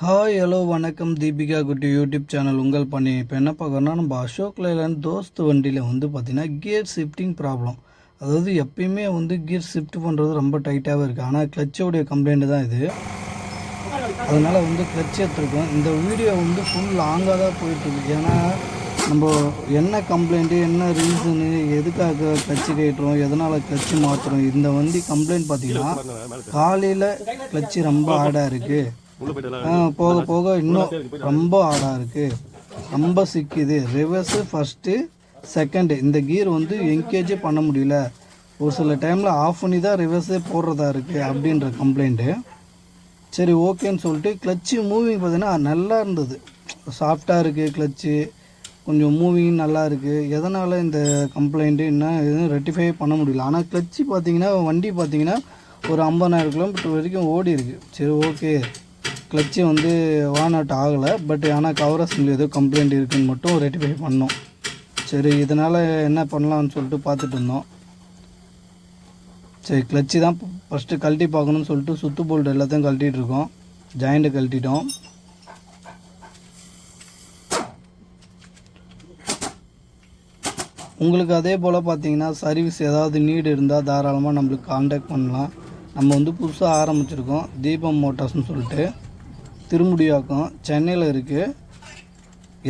Hi hello வணக்கம் தீபிகா குட்டி YouTube channel உங்கள் பண்ணி இப்போ என்ன பார்க்குறோன்னா நம்ம அசோக் லேலண்ட் தோஸ்த் வண்டியில் வந்து பார்த்திங்கன்னா கியர் ஷிஃப்டிங் ப்ராப்ளம். அதாவது எப்பயுமே வந்து கியர் ஷிஃப்ட் பண்ணுறது ரொம்ப டைட்டாகவே இருக்குது. ஆனால் கிளச்சோடைய கம்ப்ளைண்ட்டு தான் இது. அதனால் வந்து கிளச் எடுத்துருக்கோம். இந்த வீடியோ வந்து ஃபுல் லாங்காக தான் போயிட்டுருக்கு. ஏன்னா நம்ம என்ன கம்ப்ளைண்ட்டு, என்ன ரீசனு, எதுக்காக கிளச்சு கேட்டுறோம், எதனால் கிளச்சு மாற்றுறோம், இந்த வண்டி கம்ப்ளைண்ட் பார்த்திங்கன்னா காலையில் கிளச்சு ரொம்ப ஆடாக இருக்குது, போக போக இன்னும் ரொம்ப ஆடாக இருக்குது, ரொம்ப சிக்குது, ரிவர்ஸு ஃபஸ்ட்டு செகண்டு இந்த கியர் வந்து என்கேஜே பண்ண முடியல, ஒரு சில டைமில் ஆஃப் பண்ணி தான் ரிவர்ஸே போடுறதா இருக்குது அப்படின்ற கம்ப்ளைண்ட்டு. சரி ஓகேன்னு சொல்லிட்டு கிளச்சு மூவிங் பார்த்திங்கன்னா நல்லா இருந்தது, சாஃப்டாக இருக்குது கிளச்சு, கொஞ்சம் மூவிங் நல்லா இருக்குது. எதனால் இந்த கம்ப்ளைண்ட்டு என்ன எதுவும் ரெட்டிஃபை பண்ண முடியல. ஆனால் கிளச்சு பார்த்திங்கன்னா வண்டி பார்த்திங்கன்னா ஒரு 50,000 கிலோமீட்டர் வரைக்கும் ஓடி இருக்குது. சரி ஓகே, கிளச்சு வந்து வான் அவுட் ஆகலை, பட் ஆனால் கவர் அசம்பிளி ஏதோ கம்ப்ளைண்ட் இருக்குதுன்னு மட்டும் ரெட்டிஃபை பண்ணோம். சரி இதனால் என்ன பண்ணலாம்னு சொல்லிட்டு பார்த்துட்டு இருந்தோம். சரி கிளச்சு தான் ஃபஸ்ட்டு கழட்டி பார்க்கணுன்னு சொல்லிட்டு சுத்து போல்ட் எல்லாத்தையும் கழட்டிகிட்டு இருக்கோம். ஜாயிண்ட்டு கழட்டிட்டோம். உங்களுக்கு அதே போல் பார்த்தீங்கன்னா சர்வீஸ் ஏதாவது நீடு இருந்தால் தாராளமாக நம்மளுக்கு கான்டாக்ட் பண்ணலாம். நம்ம வந்து புதுசாக ஆரம்பிச்சிருக்கோம், தீபம் மோட்டார்ஸ்னு சொல்லிட்டு, திருமுடியாக்கம் சென்னையில் இருக்குது.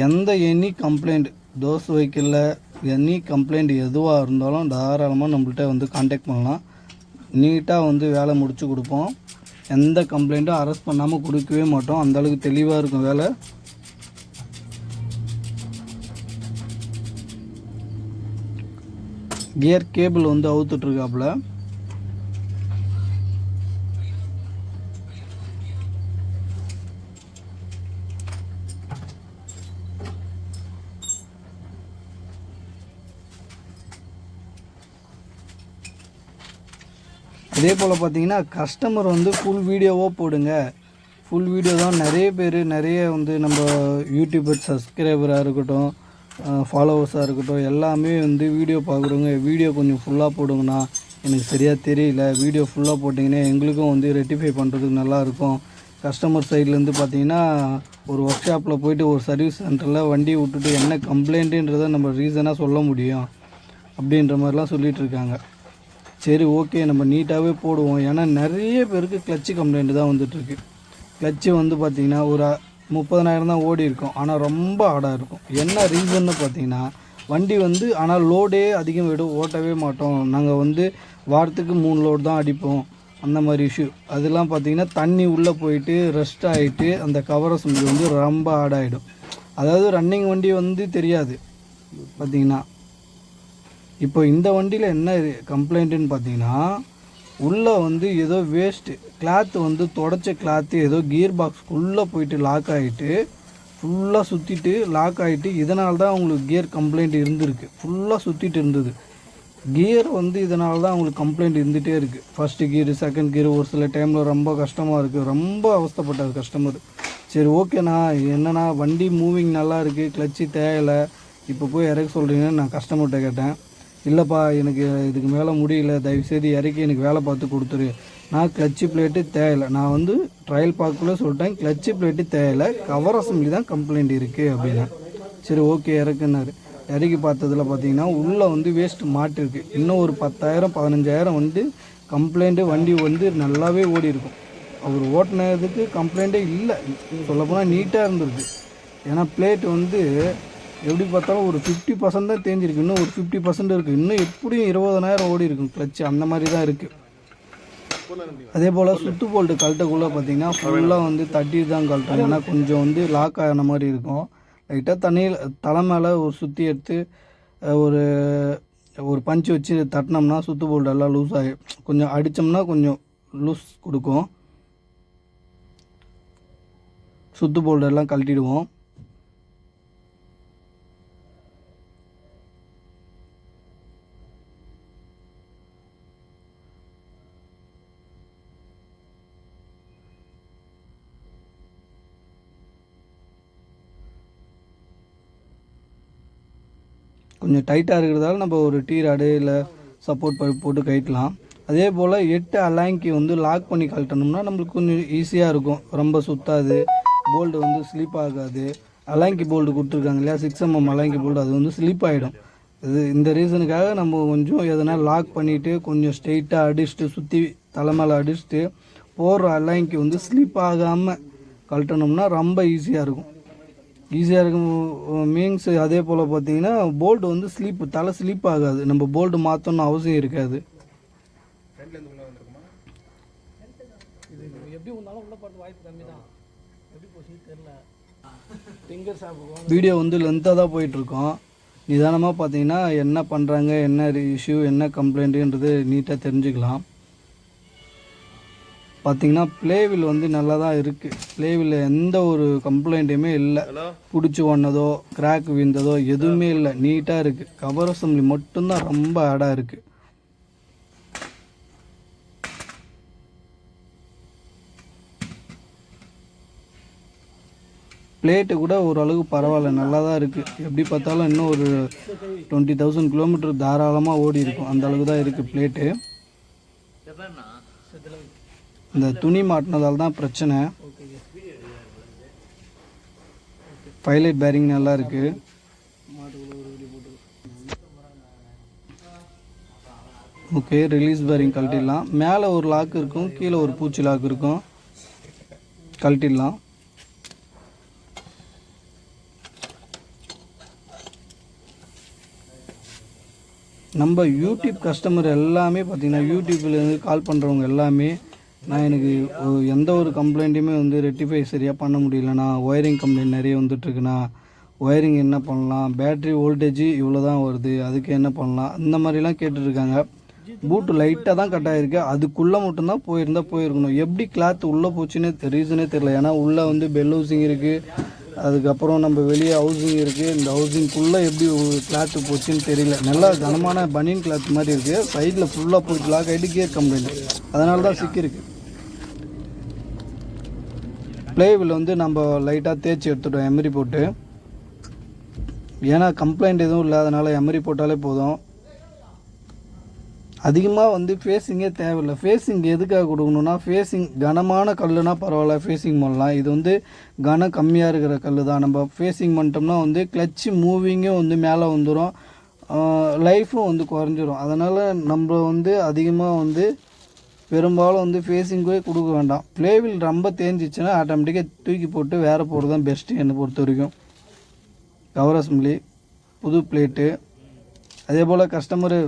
எந்த எனி கம்ப்ளைண்ட் தோஸ் வெஹிக்கிளில் எனி கம்ப்ளைண்ட் எதுவாக இருந்தாலும் தாராளமாக நம்மள்கிட்ட வந்து கான்டாக்ட் பண்ணலாம். நீட்டாக வந்து வேலை முடித்து கொடுப்போம். எந்த கம்ப்ளைண்ட்டும் அரெஸ்ட் பண்ணாமல் கொடுக்கவே மாட்டோம். அந்தளவுக்கு தெளிவாக இருக்கும் வேலை. கியர் கேபிள் வந்து அவுத்துட்ருக்காப்புல. அதே போல் பார்த்தீங்கன்னா கஸ்டமர் வந்து ஃபுல் வீடியோவாக போடுங்க, ஃபுல் வீடியோ தான். நிறைய பேர் நிறைய வந்து நம்ம யூடியூபர் சப்ஸ்கிரைபராக இருக்கட்டும், ஃபாலோவர்ஸாக இருக்கட்டும், எல்லாமே வந்து வீடியோ பார்க்குறவங்க வீடியோ கொஞ்சம் ஃபுல்லாக போடுங்கண்ணா, எனக்கு சரியாக தெரியல, வீடியோ ஃபுல்லாக போட்டிங்கன்னா எங்களுக்கும் வந்து ரெட்டிஃபை பண்ணுறதுக்கு நல்லாயிருக்கும். கஸ்டமர் சைட்லேருந்து பார்த்தீங்கன்னா ஒரு ஒர்க் ஷாப்பில் போய்ட்டு ஒரு சர்வீஸ் சென்டரில் வண்டியை விட்டுட்டு என்ன கம்ப்ளைண்ட்டுன்றதை நம்ம ரீசனாக சொல்ல முடியும் அப்படின்ற மாதிரிலாம் சொல்லிகிட்ருக்காங்க. சரி ஓகே, நம்ம நீட்டாகவே போடுவோம். ஏன்னா நிறைய பேருக்கு கிளச்சு கம்ப்ளைண்ட் தான் வந்துட்டுருக்கு. கிளச்சு வந்து பார்த்திங்கன்னா ஒரு 30,000 தான் ஓடி இருக்கும், ஆனால் ரொம்ப ஆடாக இருக்கும். என்ன ரீசன்னு பார்த்திங்கன்னா வண்டி வந்து ஆனால் லோடே அதிகம் ஓட்டவே மாட்டோம். நாங்கள் வந்து வாரத்துக்கு 3 லோடு தான் அடிப்போம், அந்த மாதிரி இஷ்யூ. அதெல்லாம் பார்த்திங்கன்னா தண்ணி உள்ளே போயிட்டு ரெஸ்ட் ஆகிட்டு அந்த கவர் அசம்பிளி வந்து ரொம்ப ஆடாகிடும். அதாவது ரன்னிங் வண்டி வந்து தெரியாது பார்த்திங்கன்னா. இப்போ இந்த வண்டியில் என்ன கம்ப்ளைண்ட்டுன்னு பார்த்தீங்கன்னா உள்ளே வந்து ஏதோ வேஸ்ட்டு கிளாத்து வந்து தொடச்ச கிளாத்து ஏதோ கியர் பாக்ஸ்க்குள்ளே போயிட்டு லாக் ஆகிட்டு ஃபுல்லாக சுற்றிட்டு லாக் ஆகிட்டு, இதனால தான் அவங்களுக்கு கியர் கம்ப்ளைண்ட் இருந்திருக்கு. ஃபுல்லாக சுற்றிட்டு இருந்தது கியர் வந்து, இதனால தான் அவங்களுக்கு கம்ப்ளைண்ட் இருந்துகிட்டே இருக்குது. ஃபஸ்ட்டு கியரு செகண்ட் கியரு ஒரு சில டைமில் ரொம்ப கஷ்டமாக இருக்குது, ரொம்ப அவஸ்தைப்பட்டார் கஸ்டமர். சரி ஓகேண்ணா, என்னண்ணா வண்டி மூவிங் நல்லா இருக்குது, கிளச்சு தேவையில்லை, இப்போ போய் இறக்க சொல்கிறீங்கன்னு நான் கஸ்டமர்கிட்ட கேட்டேன். இல்லைப்பா, எனக்கு இதுக்கு மேலே முடியல, தயவுசெய்து இறக்கி எனக்கு வேலை பார்த்து கொடுத்துரு, நான் கிளச்சு பிளேட்டு தேவையில்லை, நான் வந்து ட்ரையல் பார்க்கல சொல்லிட்டேன், கிளச்சு பிளேட்டு தேவையில்லை, கவர் அசம்பிளி தான் கம்ப்ளைண்ட் இருக்குது அப்படின்னா. சரி ஓகே இறக்குன்னாரு. இறக்கி பார்த்ததில் பார்த்தீங்கன்னா உள்ளே வந்து வேஸ்ட் மாட்டிருக்கு. இன்னும் ஒரு 10,000 15,000 வந்து கம்ப்ளைண்ட்டு. வண்டி வந்து நல்லாவே ஓடி இருக்கும். அவர் ஓட்டினதுக்கு கம்ப்ளைண்ட்டே இல்லை, சொல்லப்போனால் நீட்டாக இருந்திருக்கு. ஏன்னா பிளேட் வந்து எப்படி பார்த்தாலும் ஒரு 50% தான் தேஞ்சிருக்கு, இன்னும் ஒரு 50% இருக்குது. இன்னும் எப்படியும் 20,000 ஓடி இருக்கும் கிளச்சு, அந்த மாதிரி தான் இருக்குது. அதே போல் சுத்து போல்ட்டு கழட்டக்குள்ளே பார்த்திங்கன்னா ஃபுல்லாக வந்து தட்டி தான் கழட்டும். ஏன்னா கொஞ்சம் வந்து லாக் ஆகின மாதிரி இருக்கும். லைட்டாக தண்ணியில் தலை மேலே ஒரு சுற்றி எடுத்து ஒரு ஒரு பஞ்சு வச்சு தட்டினோம்னா சுத்து போல்ட் எல்லாம் லூஸ் ஆகி, கொஞ்சம் அடித்தோம்னா கொஞ்சம் லூஸ் கொடுக்கும். சுத்து போல்ட் எல்லாம் கழட்டிடுவோம். கொஞ்சம் டைட்டாக இருக்கிறதால நம்ம ஒரு டீ ராடு இல்லை சப்போர்ட் பைப் போட்டு கழட்டலாம். அதே போல் 8 அலாங்கி வந்து லாக் பண்ணி கழட்டணும்னா நம்மளுக்கு கொஞ்சம் ஈஸியாக இருக்கும், ரொம்ப சுற்றாது. போல்டு வந்து ஸ்லிப் ஆகாது. அலாங்கி போல்டு கொடுத்துருக்காங்க இல்லையா, 6mm அலாங்கி போல்டு, அது வந்து ஸ்லிப் ஆகிடும். இந்த ரீசனுக்காக நம்ம கொஞ்சம் எதனா லாக் பண்ணிவிட்டு கொஞ்சம் ஸ்ட்ரெயிட்டாக அடிச்சுட்டு சுற்றி தலை மேலே அடிச்சுட்டு போடுற அலாங்கி வந்து ஸ்லிப் ஆகாமல் கழட்டணும்னா ரொம்ப ஈஸியாக இருக்கும். மீன்ஸ் அதே போல் பார்த்தீங்கன்னா போல்டு வந்து தலை ஸ்லிப் ஆகாது. நம்ம போல்டு மாற்றணும்னு அவசியம் இருக்காது. வீடியோ வந்து லென்த்தாக தான் போயிட்டுருக்கோம். நிதானமாக பார்த்தீங்கன்னா என்ன பண்ணுறாங்க, என்ன இஷ்யூ, என்ன கம்ப்ளைண்ட்டுன்றது நீட்டாக தெரிஞ்சுக்கலாம். பார்த்தீங்கன்னா ப்ளேவில் வந்து நல்லா தான் இருக்குது. ப்ளேவில் எந்த ஒரு கம்ப்ளைண்ட்டுமே இல்லை. பிடிச்சி ஒன்னதோ கிராக் விழுந்ததோ எதுவுமே இல்லை, நீட்டாக இருக்குது. கவர் அசம்பிளி மட்டும்தான் ரொம்ப ஆடாக இருக்குது. பிளேட்டு கூட ஓரளவுக்கு பரவாயில்ல, நல்லா தான் இருக்குது. எப்படி பார்த்தாலும் இன்னும் ஒரு 20,000 கிலோமீட்டர் தாராளமாக ஓடி இருக்கும், அந்த அளவுக்கு தான் இருக்குது பிளேட்டு. இந்த துணி மாட்டினதால் தான் பிரச்சனை. பைலட் பேரிங் நல்லா இருக்குது. ஓகே, ரிலீஸ் பேரிங் கழட்டிடலாம். மேலே ஒரு லாக் இருக்கும், கீழே ஒரு பூச்சி லாக் இருக்கும், கழட்டிடலாம். நம்ம யூடியூப் கஸ்டமர் எல்லாமே பார்த்திங்கன்னா யூடியூப்லேருந்து கால் பண்ணுறவங்க எல்லாமே எனக்கு எந்த ஒரு கம்ப்ளைண்ட்டையுமே வந்து ரெக்டிஃபை சரியாக பண்ண முடியலண்ணா, ஒயரிங் கம்ப்ளைண்ட் நிறைய வந்துட்டுருக்குண்ணா, ஒயரிங் என்ன பண்ணலாம், பேட்ரி வோல்டேஜ் இவ்வளோ தான் வருது, அதுக்கு என்ன பண்ணலாம், இந்த மாதிரிலாம் கேட்டுட்ருக்காங்க. பூட்டு லைட்டாக தான் கட் ஆகிருக்கு, அதுக்குள்ளே மட்டும்தான் போயிருக்கணும். எப்படி கிளாத் உள்ளே போச்சுன்னே ரீசனே தெரில. ஏன்னா உள்ளே வந்து பெல் ஹவுசிங் இருக்குது, அதுக்கப்புறம் நம்ம வெளியே ஹவுசிங் இருக்குது. இந்த ஹவுசிங்குள்ளே எப்படி கிளாத்து போச்சுன்னு தெரியல. நல்லா கனமான பனியன் கிளாத் மாதிரி இருக்குது. சைடில் ஃபுல்லாக போயிட்டு லாக் ஆகிட்டு கியர் கம்ப்ளைண்ட், அதனால தான் சிக்கிருக்கு. ப்ளேவில் வந்து நம்ம லைட்டாக தேய்ச்சி எடுத்துட்டோம் எம்ரி போட்டு. ஏன்னா கம்ப்ளைண்ட் எதுவும் இல்லை, அதனால் எம்ரி போட்டாலே போதும். அதிகமாக வந்து ஃபேஸிங்கே தேவையில்லை. ஃபேஸிங் எதுக்காக கொடுக்கணுன்னா, ஃபேஸிங் கனமான கல்லுனா பரவாயில்ல, ஃபேஸிங் பண்ணலாம். இது வந்து கனம் கம்மியாக இருக்கிற கல் தான். நம்ம ஃபேஸிங் பண்ணிட்டோம்னா வந்து கிளச்சு மூவிங்கும் வந்து மேலே வந்துடும், லைஃப்பும் வந்து குறைஞ்சிரும். அதனால் நம்ம வந்து அதிகமாக வந்து பெரும்பாலும் வந்து ஃபேஸிங்கே கொடுக்க வேண்டாம். ப்ளேவில் ரொம்ப தேஞ்சிச்சுன்னா ஆட்டோமேட்டிக்காக தூக்கி போட்டு வேறு போகிறது தான் பெஸ்ட்டு என்னை பொறுத்த வரைக்கும். கவர் அசம்பிளி, புது பிளேட்டு. அதே போல் கஸ்டமரு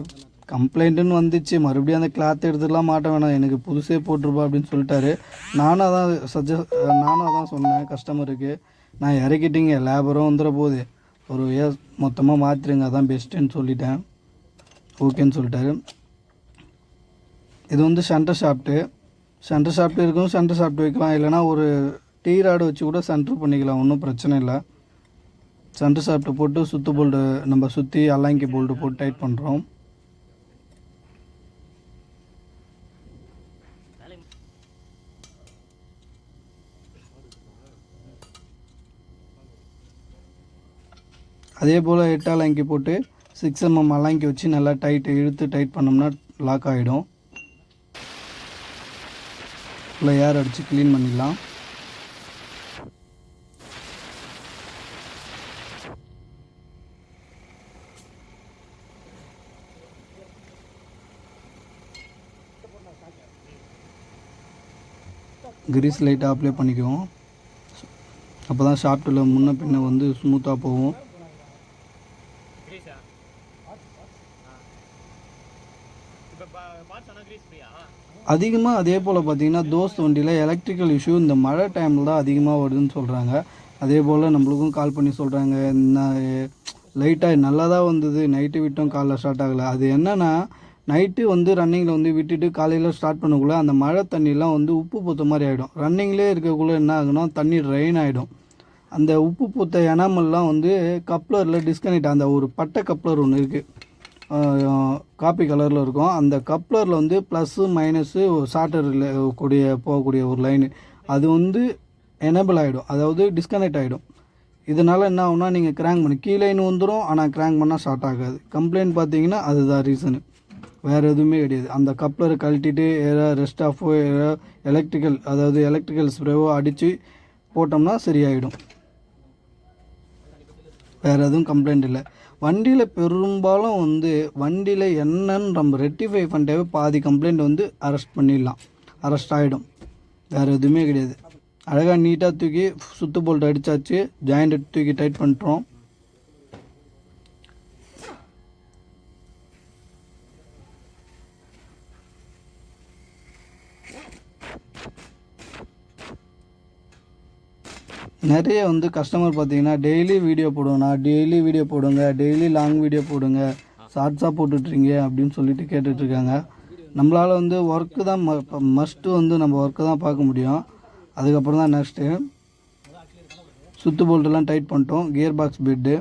கம்ப்ளைண்ட்டுன்னு வந்துச்சு, மறுபடியும் அந்த கிளாத் எடுத்துலாம் மாட்ட வேணாம், எனக்கு புதுசே போட்டிருப்பா அப்படின்னு சொல்லிட்டாரு. நானும் அதான் சொன்னேன் கஸ்டமருக்கு, நான் இறக்கிட்டீங்க, லேபரும் வந்துட போகுது, ஒரு மொத்தமாக மாற்றிடுங்க, அதான் பெஸ்ட்டுன்னு சொல்லிட்டேன். ஓகேன்னு சொல்லிட்டாரு. இது வந்து சென்டர் ஷாஃப்ட்டு இருக்கும், சென்டர் ஷாஃப்ட் வைக்கலாம், இல்லைனா ஒரு டீ ராடு வச்சு கூட சென்டர் பண்ணிக்கலாம், ஒன்றும் பிரச்சனை இல்லை. சென்டர் ஷாஃப்ட்டு போட்டு சுற்று போல்டு நம்ம சுற்றி அலாங்கி போல்டு போட்டு டைட் பண்ணுறோம். அதே போல் 8 அலாங்கி போட்டு 6mm அலாங்கி வச்சு நல்லா இழுத்து டைட் பண்ணோம்னா லாக் ஆகிடும். இல்லை ஏர் அடித்து க்ளீன் பண்ணிடலாம். கிரீஸ் லைட்டாக அப்ளை பண்ணிக்குவோம், அப்போ தான் ஷாஃப்ட்டில் முன்ன பின்ன வந்து ஸ்மூத்தாக போகும். அதிகமாக அதே போல் பார்த்திங்கன்னா தோஸ்த் வண்டியில் எலக்ட்ரிக்கல் இஷ்யூ இந்த மழை டைமில் தான் அதிகமாக வருதுன்னு சொல்கிறாங்க. அதே போல் நம்மளுக்கும் கால் பண்ணி சொல்கிறாங்க, லைட்டாக நல்லா தான் வந்தது, நைட்டு விட்டோம், காலைல ஸ்டார்ட் ஆகலை. அது என்னென்னா, நைட்டு வந்து ரன்னிங்கில் வந்து விட்டுட்டு காலையில் ஸ்டார்ட் பண்ணக்குள்ளே அந்த மழை தண்ணிலாம் வந்து உப்பு பூத்த மாதிரி ஆகிடும். ரன்னிங்லேயே இருக்கக்குள்ளே என்ன ஆகுனா தண்ணி ட்ரெயின் ஆகிடும். அந்த உப்பு பூத்த எனாமல்லாம் வந்து கப்ளரில் டிஸ்கனெக்ட், அந்த ஒரு பட்டை கப்ளர் ஒன்று இருக்குது, காப்பி கலரில் இருக்கும். அந்த கப்ளரில் வந்து ப்ளஸ்ஸு மைனஸு ஷார்ட்டரில் போகக்கூடிய ஒரு லைனு, அது வந்து எனேபிள் ஆகிடும், அதாவது டிஸ்கனெக்ட் ஆகிடும். இதனால் என்ன ஆகுனா, நீங்கள் கிராங்க் பண்ணி கீழேன்னு வந்துடும், ஆனால் கிராங்க் பண்ணால் ஸ்டார்ட் ஆகாது. கம்ப்ளைண்ட் பார்த்தீங்கன்னா அதுதான் ரீசனு, வேறு எதுவுமே கிடையாது. அந்த கப்ளரை கழட்டிட்டு ஏதாவது ரெஸ்ட் ஆஃபோ எலக்ட்ரிக்கல் ஸ்ப்ரேவோ அடித்து போட்டோம்னா சரியாயிடும். வேறு எதுவும் கம்ப்ளைண்ட் இல்லை. வண்டியில் பெரும்பாலும் வந்து வண்டியில் என்னன்னு நம்ம ரெக்டிஃபை பண்ணிட்டாவே பாதி கம்ப்ளைண்ட் வந்து அரெஸ்ட் ஆகிடும். வேறு எதுவுமே கிடையாது. அழகாக நீட்டாக தூக்கி சுத்து போல்ட் அடித்தாச்சு, ஜாயிண்ட் தூக்கி டைட் பண்ணிட்டோம். நிறைய வந்து கஸ்டமர் பார்த்தீங்கன்னா டெய்லி வீடியோ போடுங்க, டெய்லி லாங் வீடியோ போடுங்க, ஷார்ட்ஸாக போட்டுட்றீங்க அப்படின்னு சொல்லிட்டு கேட்டுட்ருக்காங்க. நம்மளால் வந்து ஒர்க்கு தான் மஸ்ட்டு வந்து நம்ம ஒர்க்கு தான் பார்க்க முடியும். அதுக்கப்புறம் தான் நெக்ஸ்ட்டு சுத்து போல்ட்டெல்லாம் டைட் பண்ணிட்டோம். கியர் பாக்ஸ் பெட்டு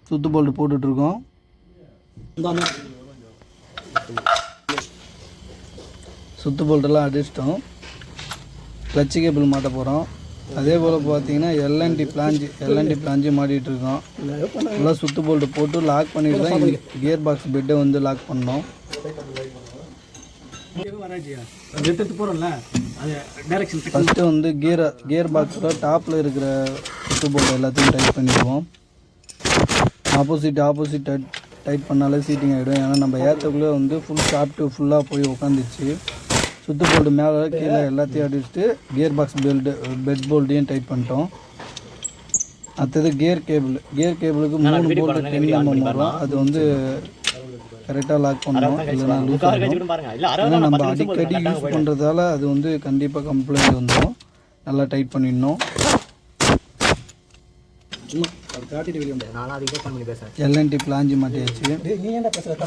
சுத்து போல்ட்டு போட்டுட்ருக்கோம். சுத்து போல்ட்டெல்லாம் அடிச்சிட்டோம். கிளட்சி கேபிள் மாட்ட போகிறோம். அதே போல் பார்த்தீங்கன்னா எல்என்டி பிளாஞ்சு மாட்டிகிட்ருக்கோம். நல்லா சுத்து போல்ட்டு போட்டு லாக் பண்ணிட்டு தான் கியர் பாக்ஸ் பெட்டை வந்து லாக் பண்ணோம். ஃபஸ்ட்டு வந்து கியர் பாக்ஸில் டாப்பில் இருக்கிற சுத்து போல்ட் எல்லாத்தையும் டைட் பண்ணிடுவோம். ஆப்போசிட் டைட் பண்ணாலே சீட்டிங் ஆகிடும். ஏன்னா நம்ம ஏற்றக்குள்ளே வந்து ஃபுல்லாக போய் உட்காந்துச்சு. சுத்து போல்ட்டு மேலே கீழே எல்லாத்தையும் அடிச்சுட்டு கியர் பாக்ஸ் பெட் போல்ட்டையும் டைட் பண்ணிட்டோம். அடுத்தது கியர் கேபிளுக்கு 3 போல்ட்டு 10 mm வரும். அது வந்து கரெக்டாக லாக் பண்ணணும், இல்லைனா லூஸ் ஆகிடும். ஏன்னா நம்ம அடிக்கடி யூஸ் பண்ணுறதால அது வந்து கண்டிப்பாக கம்ப்ளைண்ட் வந்துடும். நல்லா டைட் பண்ணிடணும். எல்என்டி பிளாஞ்சு மாட்டியாச்சு.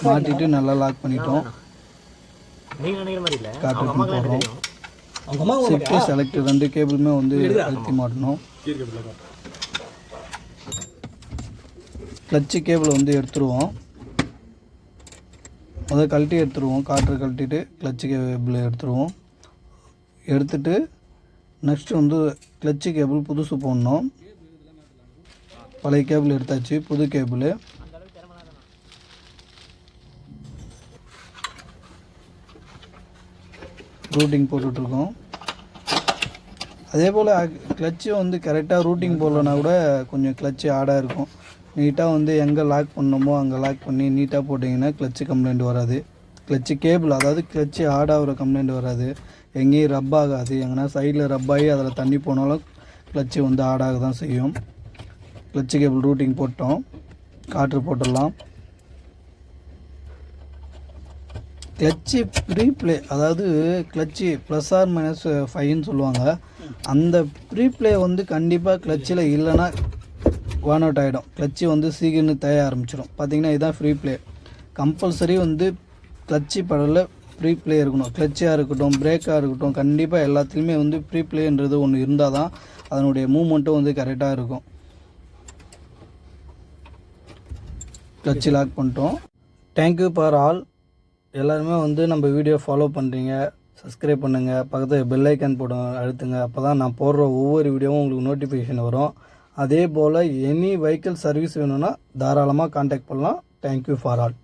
மாட்டிட்டு நல்லா லாக் பண்ணிட்டோம். காட்டுக்கு போடுறோம். ஷிஃப்ட் செலக்ட் 2 கேபிளுமே வந்து அழுத்தி மாட்டணும். கிளட்சி கேபிள் வந்து எடுத்துருவோம். அதை எடுத்துருவோம். காற்று கழட்டிட்டு கிளட்சி கேபிள் எடுத்துட்டு நெக்ஸ்ட்டு வந்து கிளட்சி கேபிள் புதுசு போடணும். பழைய கேபிள் எடுத்தாச்சு, புது கேபிள். ரூட்டிங் போட்டுட்ருக்கோம். அதே போல் கிளட்சி வந்து கரெக்டாக ரூட்டிங் போடலனா கூட கொஞ்சம் கிளட்சி ஆடாக இருக்கும். நீட்டாக வந்து எங்கே லாக் பண்ணணுமோ அங்கே லாக் பண்ணி நீட்டாக போட்டிங்கன்னா கிளட்சி கம்ப்ளைண்ட் வராது. கிளட்சி கேபிள் அதாவது கிளட்சி ஆடாகிற கம்ப்ளைண்ட் வராது. எங்கேயும் ரப் ஆகாது. எங்கன்னா சைடில் ரப் ஆகி அதில் தண்ணி போனாலும் கிளட்சி வந்து ஆடாக தான் செய்யும். கிளட்சி கேபிள் ரூட்டிங் போட்டோம். காற்று போட்டுடலாம். கிளட்சி ப்ரீப்ளே அதாவது கிளட்சி +or-5ன்னு சொல்லுவாங்க. அந்த ப்ரீப்ளே வந்து கண்டிப்பாக கிளட்சியில் இல்லைன்னா வான் அவுட் ஆகிடும். கிளட்சி வந்து சீக்கிரம் தேய ஆரம்பிச்சிடும். பார்த்திங்கன்னா இதுதான் ஃப்ரீ ப்ளே. கம்பல்சரி வந்து கிளட்சி படலில் ப்ரீப்ளே இருக்கணும். கிளட்சியாக இருக்கட்டும், பிரேக்காக இருக்கட்டும், கண்டிப்பாக எல்லாத்துலேயுமே வந்து ப்ரீப்ளேன்றது ஒன்று இருந்தால் தான் அதனுடைய மூமெண்ட்டும் வந்து கரெக்டாக இருக்கும். கிளட்சி லாக் பண்ணிட்டோம். Thank you for all. எல்லாருமே வந்து நம்ம வீடியோ ஃபாலோ பண்ணுறீங்க, சப்ஸ்கிரைப் பண்ணுங்கள், பக்கத்தில் பெல் ஐக்கான் அழுத்துங்க. அப்போ தான் நான் போடுற ஒவ்வொரு வீடியோவும் உங்களுக்கு நோட்டிஃபிகேஷன் வரும். அதே போல் எனி வெஹிக்கிள் சர்வீஸ் வேணும்னா தாராளமாக கான்டாக்ட் பண்ணலாம். Thank you for all.